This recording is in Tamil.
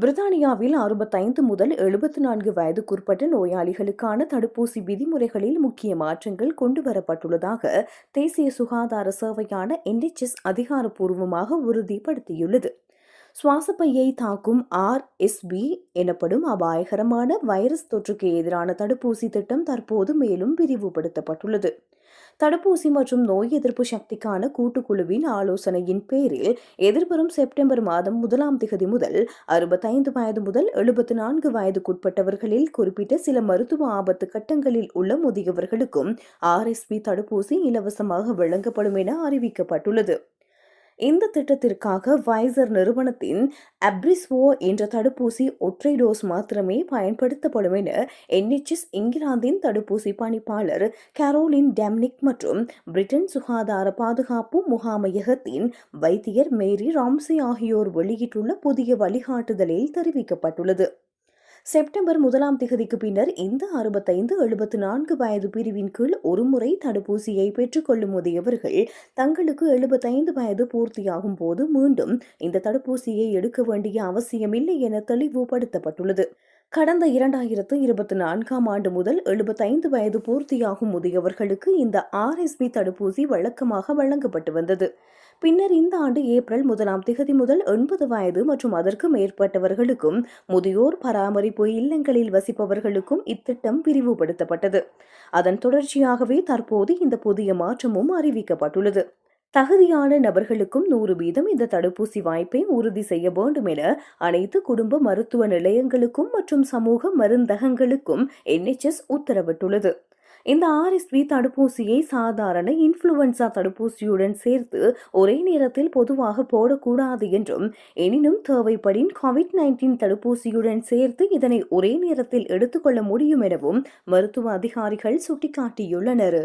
பிரித்தானியாவில் 65 முதல் 74 வயதுக்குட்பட்ட நோயாளிகளுக்கான தடுப்பூசி விதிமுறைகளில் முக்கிய மாற்றங்கள் கொண்டுவரப்பட்டுள்ளதாக தேசிய சுகாதார சேவையான NHS அதிகாரப்பூர்வமாக உறுதிப்படுத்தியுள்ளது. சுவாசப்பையை தாக்கும் RSV எனப்படும் அபாயகரமான வைரஸ் தொற்றுக்கு எதிரான தடுப்பூசி திட்டம் தற்போது மேலும் விரிவுபடுத்தப்பட்டுள்ளது. தடுப்பூசி மற்றும் நோய் எதிர்ப்பு சக்திக்கான கூட்டுக்குழுவின் ஆலோசனையின் பேரில் எதிர்வரும் செப்டம்பர் மாதம் 1 முதல் 65 வயது முதல் 74 வயதுக்குட்பட்டவர்களில் குறிப்பிட்ட சில மருத்துவ ஆபத்து கட்டங்களில் உள்ள முதியவர்களுக்கும் RSV தடுப்பூசி இலவசமாக வழங்கப்படும் என அறிவிக்கப்பட்டுள்ளது. இந்த திட்டத்திற்காக ஃபைசர் நிறுவனத்தின் அப்ரிஸ்வோ என்ற தடுப்பூசி ஒற்றை டோஸ் மாத்திரமே பயன்படுத்தப்படும் என NHS இங்கிலாந்தின் தடுப்பூசி பணிப்பாளர் கரோலின் டெம்னிக் மற்றும் பிரிட்டன் சுகாதார பாதுகாப்பு முகாமையகத்தின் வைத்தியர் மேரி ராம்சே ஆகியோர் வெளியிட்டுள்ள புதிய வழிகாட்டுதலில் தெரிவிக்கப்பட்டுள்ளது. செப்டம்பர் 1 பின்னர் இந்த 65-74 வயது பிரிவின் கீழ் ஒருமுறை தடுப்பூசியை பெற்றுக்கொள்ளும் முதியவர்கள் தங்களுக்கு 75 வயது பூர்த்தியாகும் போது மீண்டும் இந்த தடுப்பூசியை எடுக்க வேண்டிய அவசியமில்லை என தெளிவுபடுத்தப்பட்டுள்ளது. கடந்த 2024ஆம் ஆண்டு முதல் 75 வயது பூர்த்தியாகும் முதியவர்களுக்கு இந்த RSV தடுப்பூசி வழக்கமாக வழங்கப்பட்டு வந்தது. பின்னர் இந்த ஆண்டு ஏப்ரல் 1 முதல் 80 வயது மற்றும் அதற்கு மேற்பட்டவர்களுக்கும் முதியோர் பராமரிப்பு இல்லங்களில் வசிப்பவர்களுக்கும் இத்திட்டம் விரிவுபடுத்தப்பட்டது. அதன் தொடர்ச்சியாகவே தற்போது இந்த புதிய மாற்றமும் அறிவிக்கப்பட்டுள்ளது. தகுதியான நபர்களுக்கும் 100% இந்த தடுப்பூசி வாய்ப்பை உறுதி செய்ய வேண்டும் என அனைத்து குடும்ப மருத்துவ நிலையங்களுக்கும் மற்றும் சமூக மருந்தகங்களுக்கும் NHS உத்தரவிட்டுள்ளது. இந்த RSV தடுப்பூசியை சாதாரண இன்ஃப்ளூவன்சா தடுப்பூசியுடன் சேர்த்து ஒரே நேரத்தில் பொதுவாக போடக்கூடாது என்றும், எனினும் தேவைப்படின் COVID-19 தடுப்பூசியுடன் சேர்த்து இதனை ஒரே நேரத்தில் எடுத்துக்கொள்ள முடியும் எனவும் மருத்துவ அதிகாரிகள் சுட்டிக்காட்டியுள்ளனர்.